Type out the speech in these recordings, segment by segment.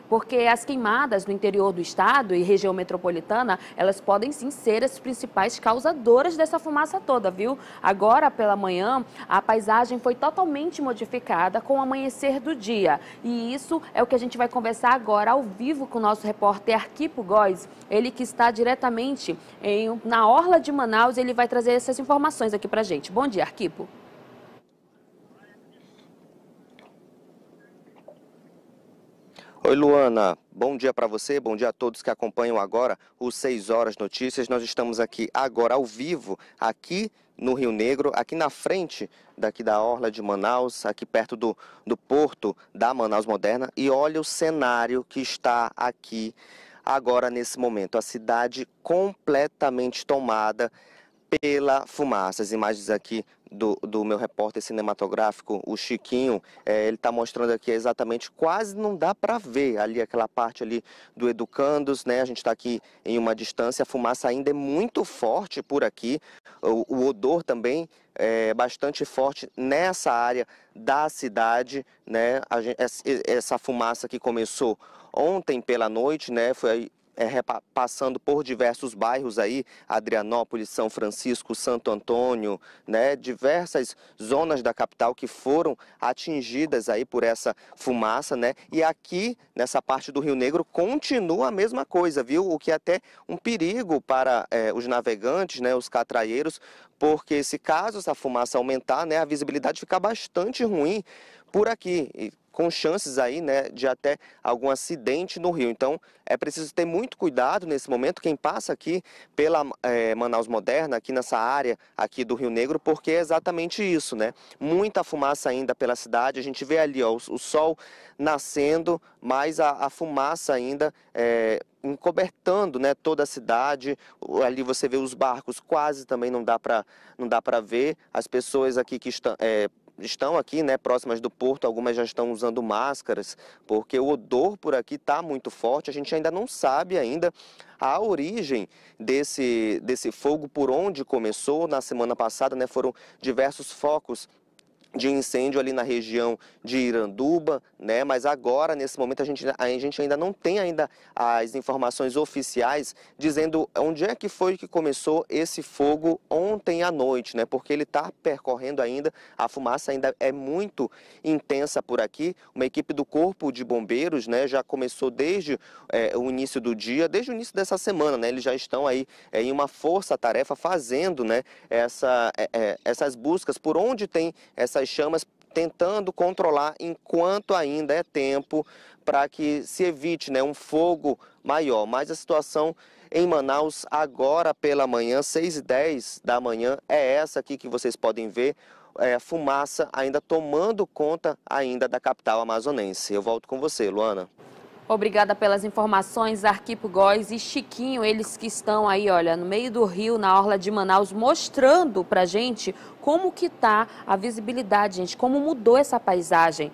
Porque as queimadas no interior do estado e região metropolitana, elas podem sim ser as principais causadoras dessa fumaça toda, viu? Agora pela manhã, a paisagem foi totalmente modificada com o amanhecer do dia. E isso é o que a gente vai conversar agora ao vivo com o nosso repórter Arquipo Góes. Ele que está diretamente na orla de Manaus, ele vai trazer essas informações aqui pra gente. Bom dia, Arquipo. Oi, Luana. Bom dia para você, bom dia a todos que acompanham agora os 6 horas notícias. Nós estamos aqui agora ao vivo, aqui no Rio Negro, aqui na frente daqui da orla de Manaus, aqui perto do porto da Manaus Moderna. E olha o cenário que está aqui agora nesse momento. A cidade completamente tomada pela fumaça. As imagens aqui do meu repórter cinematográfico, o Chiquinho, ele está mostrando aqui exatamente, quase não dá para ver ali aquela parte ali do Educandos, né? A gente está aqui em uma distância, a fumaça ainda é muito forte por aqui, o odor também é bastante forte nessa área da cidade, né? Essa fumaça que começou ontem pela noite, né? Foi passando por diversos bairros aí, Adrianópolis, São Francisco, Santo Antônio, né, diversas zonas da capital que foram atingidas aí por essa fumaça, né, e aqui nessa parte do Rio Negro continua a mesma coisa, viu, o que é até um perigo para os navegantes, né, os catraieiros, porque se caso essa fumaça aumentar, né, a visibilidade fica bastante ruim por aqui, com chances aí, né, de até algum acidente no rio. Então, é preciso ter muito cuidado nesse momento, quem passa aqui pela Manaus Moderna, aqui nessa área aqui do Rio Negro, porque é exatamente isso, né? Muita fumaça ainda pela cidade, a gente vê ali, ó, o sol nascendo, mas a fumaça ainda encobertando, né, toda a cidade. Ali você vê os barcos, quase também não dá para ver. As pessoas aqui que estão aqui, né, próximas do porto, algumas já estão usando máscaras, porque o odor por aqui está muito forte. A gente ainda não sabe ainda a origem desse fogo, por onde começou. Na semana passada, né, foram diversos focos de incêndio ali na região de Iranduba, né? Mas agora, nesse momento, a gente ainda não tem ainda as informações oficiais dizendo onde é que foi que começou esse fogo ontem à noite, né? Porque ele está percorrendo ainda, a fumaça ainda é muito intensa por aqui. Uma equipe do Corpo de Bombeiros, né, já começou desde o início do dia, desde o início dessa semana, né? Eles já estão aí em uma força-tarefa fazendo, né, essas buscas por onde tem essas chamas, tentando controlar enquanto ainda é tempo para que se evite, né, um fogo maior. Mas a situação em Manaus agora pela manhã, 6h10 da manhã, é essa aqui que vocês podem ver, fumaça ainda tomando conta ainda da capital amazonense. Eu volto com você, Luana. Obrigada pelas informações, Arquipo Góes e Chiquinho, eles que estão aí, olha, no meio do rio, na orla de Manaus, mostrando pra gente como que tá a visibilidade, gente, como mudou essa paisagem.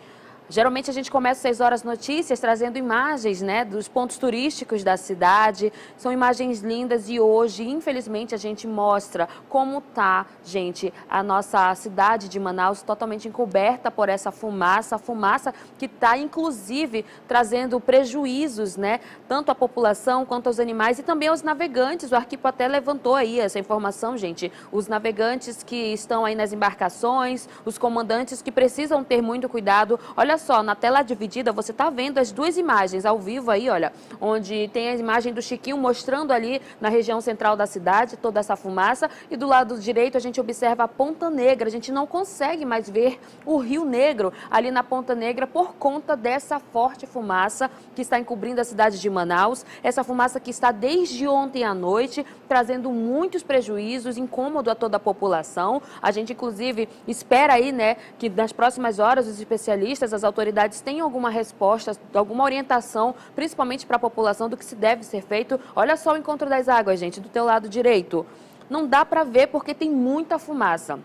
Geralmente a gente começa 6 horas notícias trazendo imagens, né, dos pontos turísticos da cidade. São imagens lindas e hoje, infelizmente, a gente mostra como tá, gente, a nossa cidade de Manaus totalmente encoberta por essa fumaça que está, inclusive, trazendo prejuízos, né, tanto à população quanto aos animais e também aos navegantes. O Arquipo até levantou aí essa informação, gente. Os navegantes que estão aí nas embarcações, os comandantes que precisam ter muito cuidado. Olha só, na tela dividida você está vendo as duas imagens ao vivo aí, olha, onde tem a imagem do Chiquinho mostrando ali na região central da cidade toda essa fumaça e do lado direito a gente observa a Ponta Negra. A gente não consegue mais ver o Rio Negro ali na Ponta Negra por conta dessa forte fumaça que está encobrindo a cidade de Manaus. Essa fumaça que está desde ontem à noite trazendo muitos prejuízos, incômodo a toda a população. A gente inclusive espera aí, né, que nas próximas horas os especialistas, as autoridades tenham alguma resposta, alguma orientação, principalmente para a população, do que se deve ser feito. Olha só o encontro das águas, gente, do teu lado direito. Não dá para ver porque tem muita fumaça.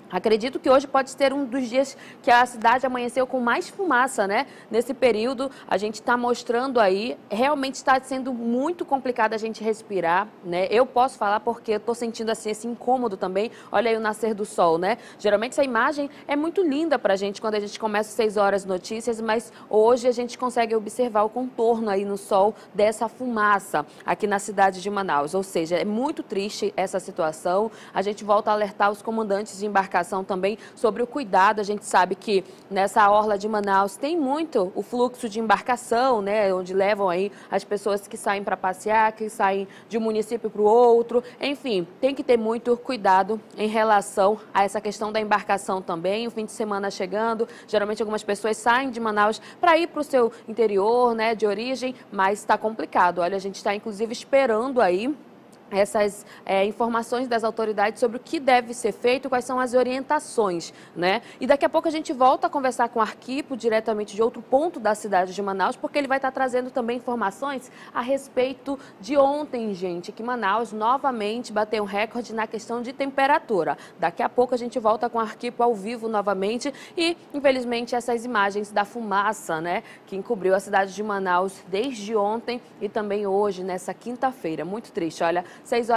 Acredito que hoje pode ser um dos dias que a cidade amanheceu com mais fumaça, né? Nesse período, a gente está mostrando aí, realmente está sendo muito complicado a gente respirar, né? Eu posso falar porque eu estou sentindo assim, esse incômodo também. Olha aí o nascer do sol, né? Geralmente essa imagem é muito linda para a gente quando a gente começa às 6 horas notícias, mas hoje a gente consegue observar o contorno aí no sol dessa fumaça aqui na cidade de Manaus. Ou seja, é muito triste essa situação. A gente volta a alertar os comandantes de embarcação também sobre o cuidado. A gente sabe que nessa orla de Manaus tem muito o fluxo de embarcação, né, onde levam aí as pessoas que saem para passear, que saem de um município para o outro. Enfim, tem que ter muito cuidado em relação a essa questão da embarcação também. O fim de semana chegando, geralmente algumas pessoas saem de Manaus para ir para o seu interior, né, de origem, mas está complicado. Olha, a gente está inclusive esperando aí essas informações das autoridades sobre o que deve ser feito, quais são as orientações, né? E daqui a pouco a gente volta a conversar com o Arquipo, diretamente de outro ponto da cidade de Manaus, porque ele vai estar trazendo também informações a respeito de ontem, gente, que Manaus novamente bateu um recorde na questão de temperatura. Daqui a pouco a gente volta com o Arquipo ao vivo novamente e, infelizmente, essas imagens da fumaça, né, que encobriu a cidade de Manaus desde ontem e também hoje, nessa quinta-feira. Muito triste, olha. 6 horas